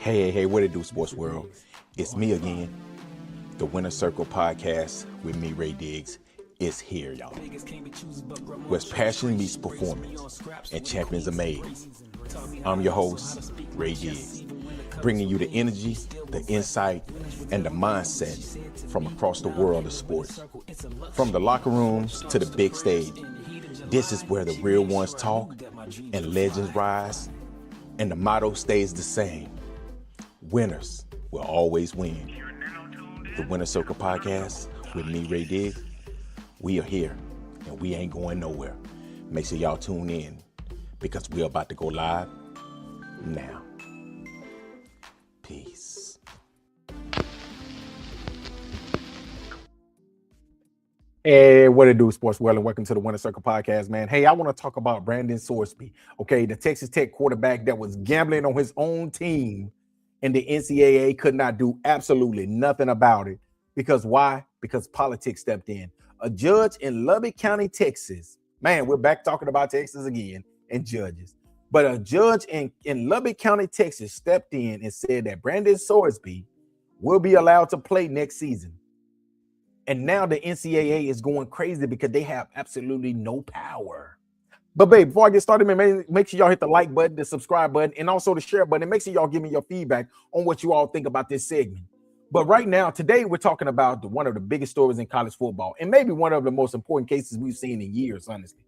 Hey, what it do, sports world? It's me again. The Winner Circle podcast with me, Ray Diggs, is here, y'all. Where passion meets performance and champions are made. I'm your host, Ray Diggs, bringing you the energy, the insight, and the mindset from across the world of sports. From the locker rooms to the big stage, this is where the real ones talk and legends rise, and the motto stays the same. Winners will always win. The Winner Circle podcast with me, Ray Diggs. We are here and we ain't going nowhere. Make sure y'all tune in because we're about to go live now. Peace. Hey, what it do, sports world, and welcome to the Winner Circle podcast, man. Hey, I want to talk about Brandon Sorsby, okay, the Texas Tech quarterback that was gambling on his own team, and the NCAA could not do absolutely nothing about it. Because why? Because politics stepped in. A judge in Lubbock County, Texas, man, we're back talking about Texas again and judges. But a judge in Lubbock County, Texas stepped in and said that Brandon Sorsby will be allowed to play next season. And now the NCAA is going crazy because they have absolutely no power. But babe, before I get started, man, make sure y'all hit the like button, the subscribe button, and also the share button. And make sure y'all give me your feedback on what you all think about this segment. But right now, today, we're talking about one of the biggest stories in college football, and maybe one of the most important cases we've seen in years, honestly.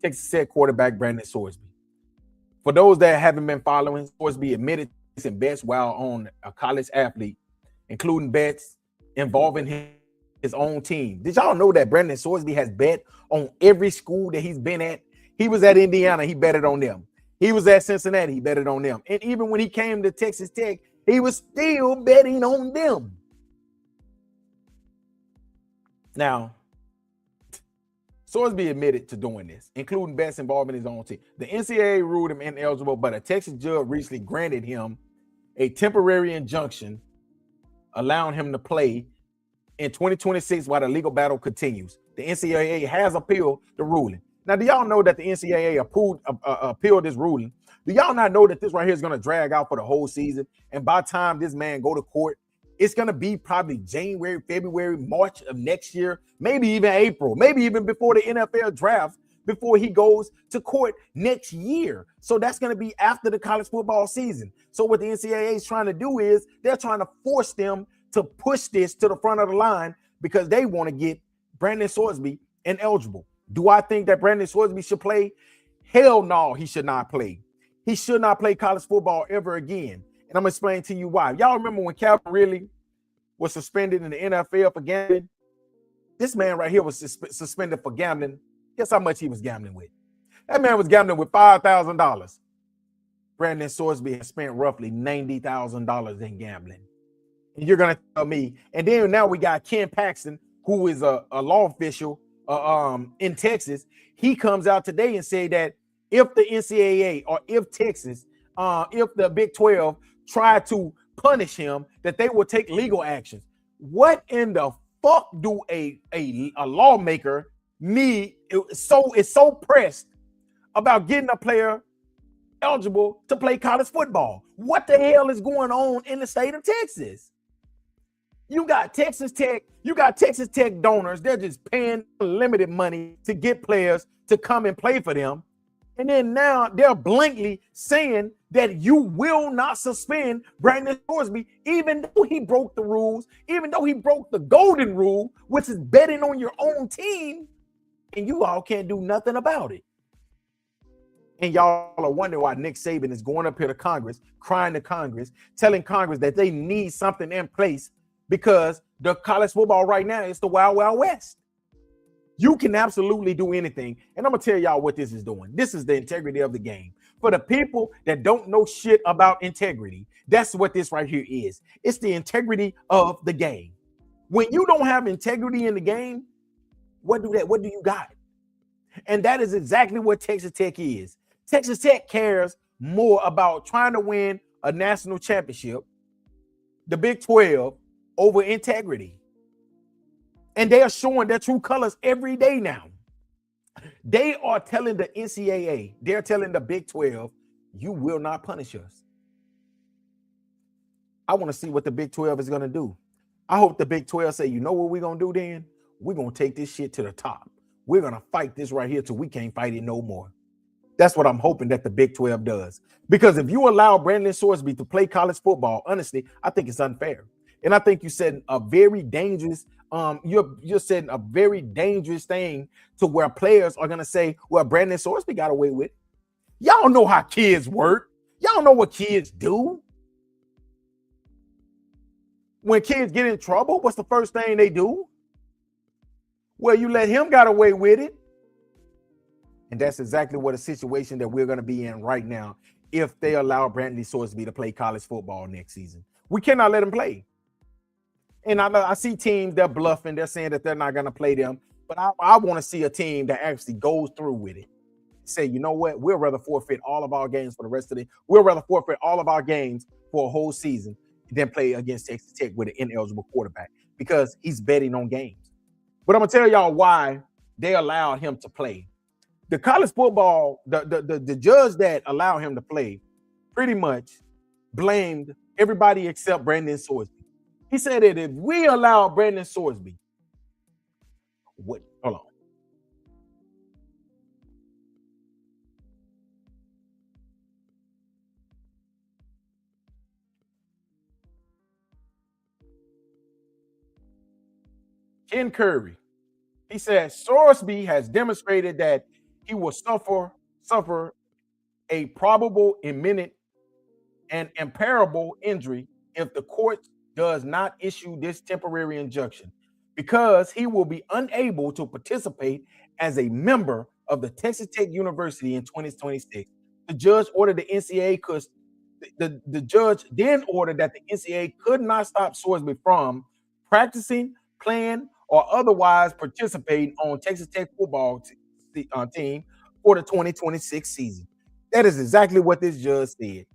Texas Tech quarterback Brandon Sorsby. For those that haven't been following, Sorsby admitted some bets while on a college athlete, including bets involving his own team. Did y'all know that Brandon Sorsby has bet on every school that he's been at? He was at Indiana, he betted on them. He was at Cincinnati, he betted on them. And even when he came to Texas Tech, he was still betting on them. Now, Sorsby admitted to doing this, including bets involving his own team. The NCAA ruled him ineligible, but a Texas judge recently granted him a temporary injunction, allowing him to play in 2026 while the legal battle continues. The NCAA has appealed the ruling. Now, do y'all know that the NCAA appealed this ruling? Do y'all not know that this right here is going to drag out for the whole season? And by the time this man go to court, it's going to be probably January, February, March of next year, maybe even April, maybe even before the NFL draft, before he goes to court next year. So that's going to be after the college football season. So what the NCAA is trying to do is they're trying to force them to push this to the front of the line because they want to get Brandon Sorsby ineligible. Do I think that Brandon Sorsby should play? Hell no, he should not play. He should not play college football ever again. And I'm going to explain to you why. Y'all remember when Calvin Ridley was suspended in the NFL for gambling? This man right here was suspended for gambling. Guess how much he was gambling with? That man was gambling with $5,000. Brandon Sorsby has spent roughly $90,000 in gambling. And you're going to tell me. And then now we got Ken Paxton, who is a law official in Texas. He comes out today and say that if the NCAA or if Texas, if the Big 12 try to punish him, that they will take legal actions. What in the fuck do a lawmaker need? Is so pressed about getting a player eligible to play college football? What the hell is going on in the state of Texas? You got Texas Tech donors. They're just paying unlimited money to get players to come and play for them. And then now they're blankly saying that you will not suspend Brandon Sorsby, even though he broke the rules, even though he broke the golden rule, which is betting on your own team, and you all can't do nothing about it. And y'all are wondering why Nick Saban is going up here to Congress, crying to Congress, telling Congress that they need something in place because the college football right now is the Wild Wild West. You can absolutely do anything. And I'm going to tell y'all what this is doing. This is the integrity of the game. For the people that don't know shit about integrity, that's what this right here is. It's the integrity of the game. When you don't have integrity in the game, what do you got? And that is exactly what Texas Tech is. Texas Tech cares more about trying to win a national championship, the Big 12, over integrity. And they are showing their true colors every day now. They are telling the NCAA, they're telling the Big 12, you will not punish us. I want to see what the Big 12 is going to do. I hope the Big 12 say, you know what we're going to do then? We're going to take this shit to the top. We're going to fight this right here till we can't fight it no more. That's what I'm hoping that the Big 12 does. Because if you allow Brandon Sorsby to play college football, honestly, I think it's unfair. And I think you're setting a very dangerous, you're setting a very dangerous thing to where players are gonna say, well, Brandon Sorsby got away with it. Y'all know how kids work. Y'all know what kids do. When kids get in trouble, what's the first thing they do? Well, you let him got away with it. And that's exactly what a situation that we're going to be in right now if they allow Brandon Sorsby to play college football next season. We cannot let him play. And I see teams, they're bluffing. They're saying that they're not going to play them. But I want to see a team that actually goes through with it. Say, you know what? We'll rather forfeit all of our games for the rest of the – we'll rather forfeit all of our games for a whole season than play against Texas Tech with an ineligible quarterback because he's betting on games. But I'm going to tell y'all why they allowed him to play. The college football, the judge that allowed him to play pretty much blamed everybody except Brandon Sorsby. He said that if we allow Brandon Sorsby, what? Hold on. Ken Curry. He said Sorsby has demonstrated that he will suffer a probable, imminent, and imperishable injury if the court does not issue this temporary injunction, because he will be unable to participate as a member of the Texas Tech University in 2026. The judge ordered the NCAA the judge then ordered that the NCAA could not stop Sorsby from practicing, playing, or otherwise participating on Texas Tech football team for the 2026 season. That is exactly what this judge said.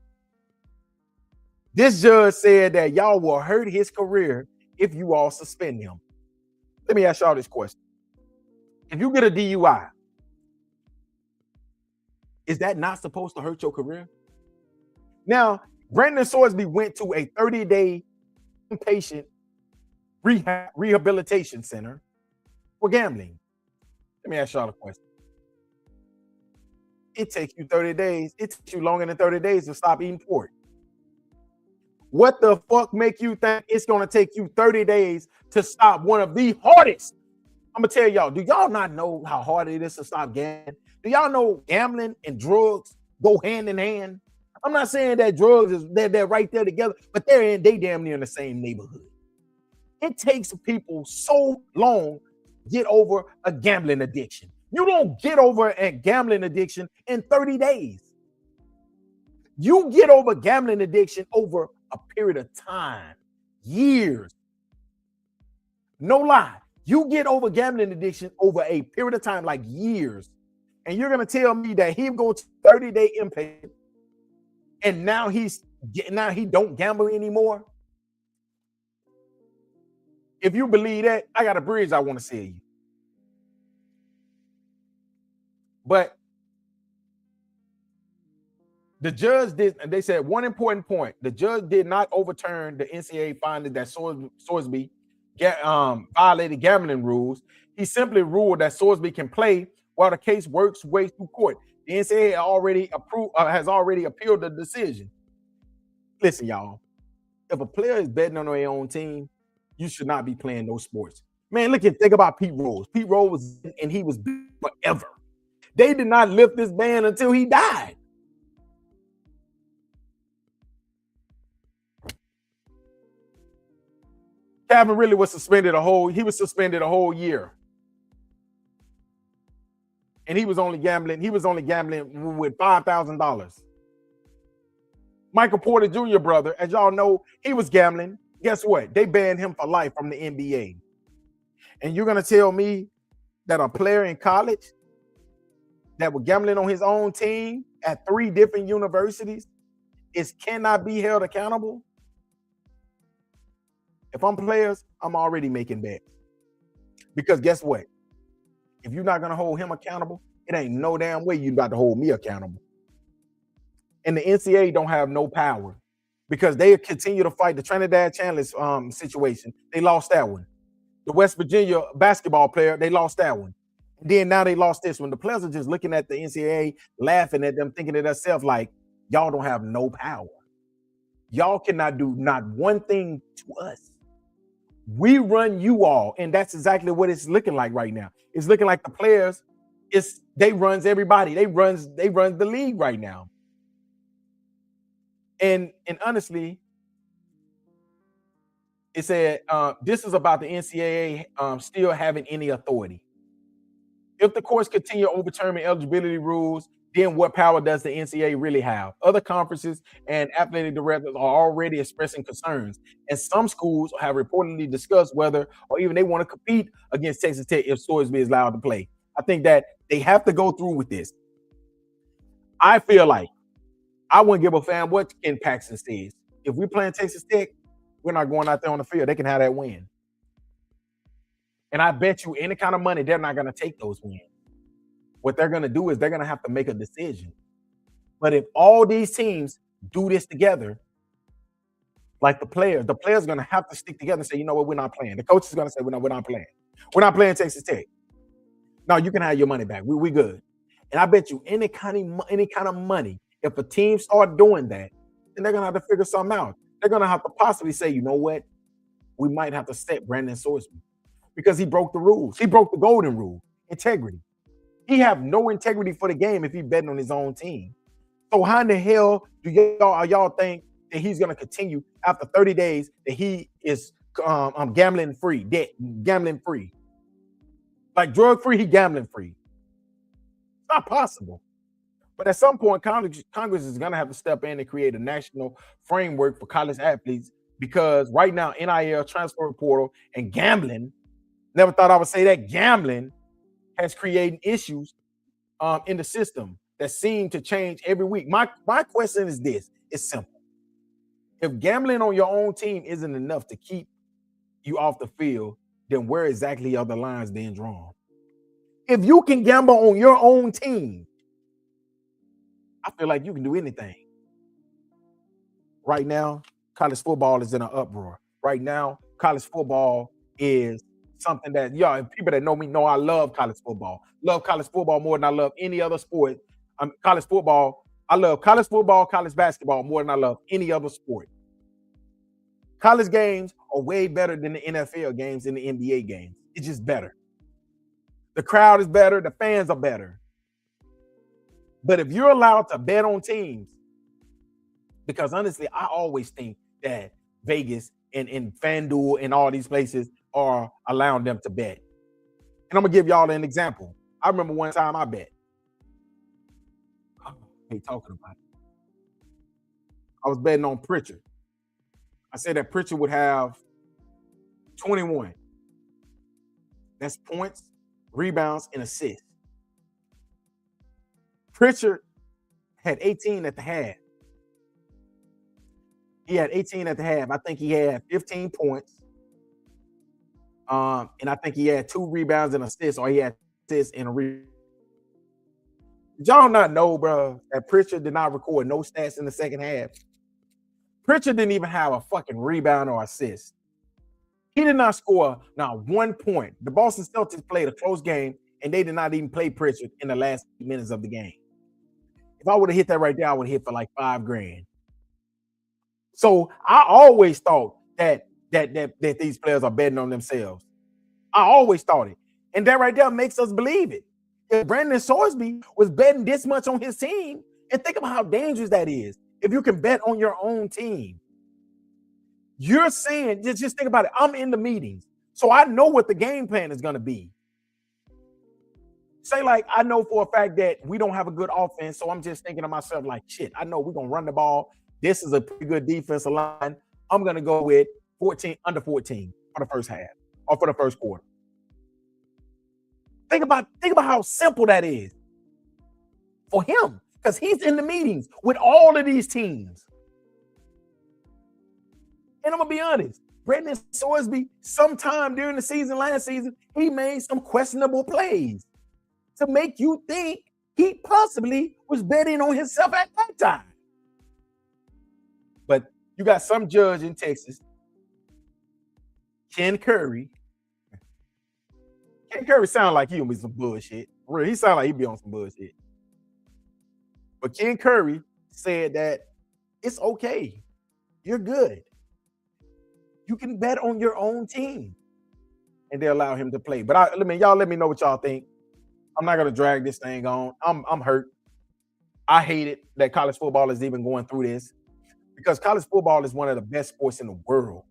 This judge said that y'all will hurt his career if you all suspend him. Let me ask y'all this question. If you get a DUI, is that not supposed to hurt your career? Now, Brandon Sorsby went to a 30-day inpatient rehabilitation center for gambling. Let me ask y'all a question. It takes you 30 days. It takes you longer than 30 days to stop eating pork. What the fuck make you think it's going to take you 30 days to stop one of the hardest? I'm going to tell y'all, do y'all not know how hard it is to stop gambling? Do y'all know gambling and drugs go hand in hand? I'm not saying that drugs is they're right there together, but they damn near in the same neighborhood. It takes people so long to get over a gambling addiction. You don't get over a gambling addiction in 30 days. You get over gambling addiction over a period of time, years. No lie. You get over gambling addiction over a period of time, like years. And you're going to tell me that he goes to 30-day inpatient and now he don't gamble anymore? If you believe that, I got a bridge I want to sell you. But the judge did, and they said one important point. The judge did not overturn the NCAA finding that Sorsby violated gambling rules. He simply ruled that Sorsby can play while the case works way through court. The NCAA has already appealed the decision. Listen, y'all, if a player is betting on their own team, you should not be playing those sports. Man, think about Pete Rose. Pete Rose, and he was forever. They did not lift this ban until he died. Calvin really was suspended a whole year. And he was only gambling with $5,000. Michael Porter Jr. brother, as y'all know, he was gambling. Guess what? They banned him for life from the NBA. And you're going to tell me that a player in college that was gambling on his own team at 3 different universities cannot be held accountable? If I'm players, I'm already making bets. Because guess what? If you're not going to hold him accountable, it ain't no damn way you're about to hold me accountable. And the NCAA don't have no power because they continue to fight the Trinidad Chandler's situation. They lost that one. The West Virginia basketball player, they lost that one. And then now they lost this one. The players are just looking at the NCAA, laughing at them, thinking to themselves like, y'all don't have no power. Y'all cannot do not one thing to us. We run you all, and that's exactly what it's looking like right now. It's looking like the players, they runs everybody. They runs the league right now. And honestly, it said this is about the NCAA still having any authority. If the courts continue overturning eligibility rules, then what power does the NCAA really have? Other conferences and athletic directors are already expressing concerns, and some schools have reportedly discussed whether or even they want to compete against Texas Tech if Sorsby is allowed to play. I think that they have to go through with this. I feel like I wouldn't give a fan what Ken Paxton says. If we're playing Texas Tech, we're not going out there on the field. They can have that win. And I bet you any kind of money, they're not going to take those wins. What they're going to do is they're going to have to make a decision. But if all these teams do this together, like the players are going to have to stick together and say, you know what, we're not playing. The coach is going to say, we're not playing. We're not playing Texas Tech. No, you can have your money back. We good. And I bet you any kind of money, if a team start doing that, then they're going to have to figure something out. They're going to have to possibly say, you know what, we might have to set Brandon Sorsby because he broke the rules. He broke the golden rule, integrity. He have no integrity for the game if he's betting on his own team. So how in the hell do y'all think that he's going to continue after 30 days that he is gambling free? Like drug free, he gambling free. It's not possible. But at some point, Congress is going to have to step in and create a national framework for college athletes because right now, NIL, transfer portal, and gambling, never thought I would say that, gambling has created issues in the system that seem to change every week. My question is this. It's simple. If gambling on your own team isn't enough to keep you off the field, then where exactly are the lines being drawn? If you can gamble on your own team, I feel like you can do anything. Right now, college football is in an uproar. Right now, college football is something that, people that know me know I love college football. Love college football more than I love any other sport. College football, I love college football, college basketball more than I love any other sport. College games are way better than the NFL games and the NBA games. It's just better. The crowd is better. The fans are better. But if you're allowed to bet on teams, because honestly, I always think that Vegas and FanDuel and all these places are allowing them to bet. And I'm going to give y'all an example. I remember one time I bet. I hate talking about it. I was betting on Pritchard. I said that Pritchard would have 21. That's points, rebounds, and assists. Pritchard had 18 at the half. He had 18 at the half. I think he had 15 points. And I think he had 2 rebounds and assists, or he had assists and a rebound. Did y'all not know, bro, that Pritchard did not record no stats in the second half? Pritchard didn't even have a fucking rebound or assist. He did not score not 1 point. The Boston Celtics played a close game, and they did not even play Pritchard in the last minutes of the game. If I would have hit that right there, I would have hit for like $5,000. So I always thought that these players are betting on themselves. I always thought it. And that right there makes us believe it. If Brandon Sorsby was betting this much on his team, and think about how dangerous that is. If you can bet on your own team, you're saying, just think about it. I'm in the meetings, so I know what the game plan is going to be. Say like, I know for a fact that we don't have a good offense, so I'm just thinking to myself like, shit, I know we're going to run the ball. This is a pretty good defensive line. I'm going to go with 14, under 14 for the first half or for the first quarter. Think about how simple that is for him, because he's in the meetings with all of these teams. And I'm going to be honest, Brandon Sorsby, sometime during the season, last season, he made some questionable plays to make you think he possibly was betting on himself at that time. But You got some judge in Texas, Ken Curry. Ken Curry sound like he be some bullshit. Really, he sound like he be on some bullshit. But Ken Curry said that it's okay. You're good. You can bet on your own team. And they allow him to play. But y'all let me know what y'all think. I'm not gonna drag this thing on. I'm hurt. I hate it that college football is even going through this because college football is one of the best sports in the world.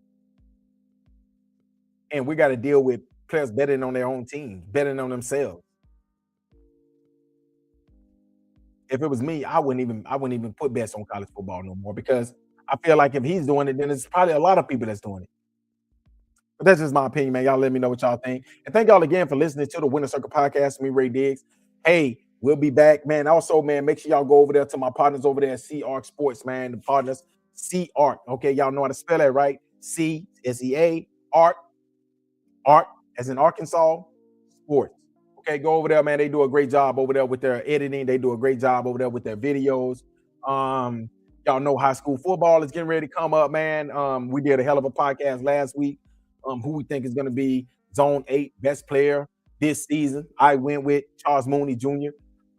And we got to deal with players betting on their own team, betting on themselves. If it was me, I wouldn't even put bets on college football no more because I feel like if he's doing it, then it's probably a lot of people that's doing it. But that's just my opinion, man. Y'all let me know what y'all think. And thank y'all again for listening to the Winner Circle podcast. Me, Ray Diggs. Hey, we'll be back, man. Also, man, make sure y'all go over there to my partners over there at C-Arc Sports, man. The partners, C-Arc. Okay, y'all know how to spell that, right? C-S-E-A, Art, as in Arkansas, Sports. Okay, go over there, man. They do a great job over there with their editing. They do a great job over there with their videos. Y'all know high school football is getting ready to come up, man. We did a hell of a podcast last week. Who we think is going to be Zone 8 best player this season. I went with Charles Mooney Jr.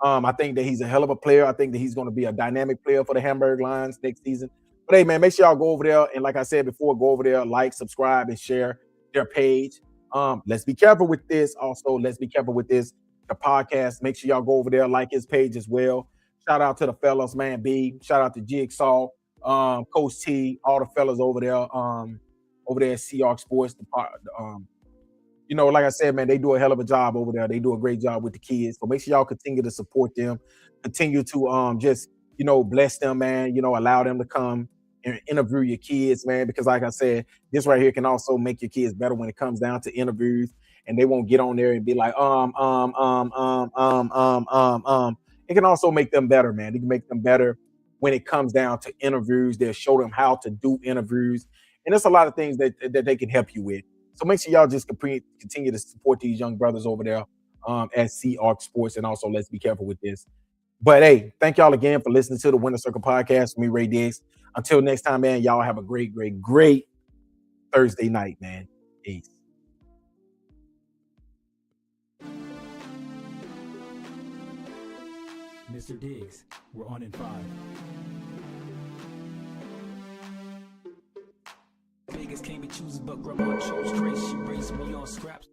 I think that he's a hell of a player. I think that he's going to be a dynamic player for the Hamburg Lions next season. But hey, man, make sure y'all go over there. And like I said before, go over there, like, subscribe, and share their page. Let's be careful with this. Also, let's be careful with this. The podcast. Make sure y'all go over there, like his page as well. Shout out to the fellas, man. B. Shout out to Jigsaw, Coach T, all the fellas over there. Over there at C-Arc Sports. Like I said, man, they do a hell of a job over there. They do a great job with the kids. So make sure y'all continue to support them. Continue to just bless them, man. Allow them to come and interview your kids, man. Because like I said, this right here can also make your kids better when it comes down to interviews, and they won't get on there and be like, It can also make them better, man. It can make them better when it comes down to interviews. They'll show them how to do interviews. And there's a lot of things that they can help you with. So make sure y'all just continue to support these young brothers over there at C-Arc Sports. And also, let's be careful with this. But hey, thank y'all again for listening to the Winner Circle podcast. Me, Ray Diggs. Until next time, man, y'all have a great, great, great Thursday night, man. Peace. Mr. Diggs, we're on in 5. Vegas can't be choosers, but grandma chose trace. She raised me on scraps.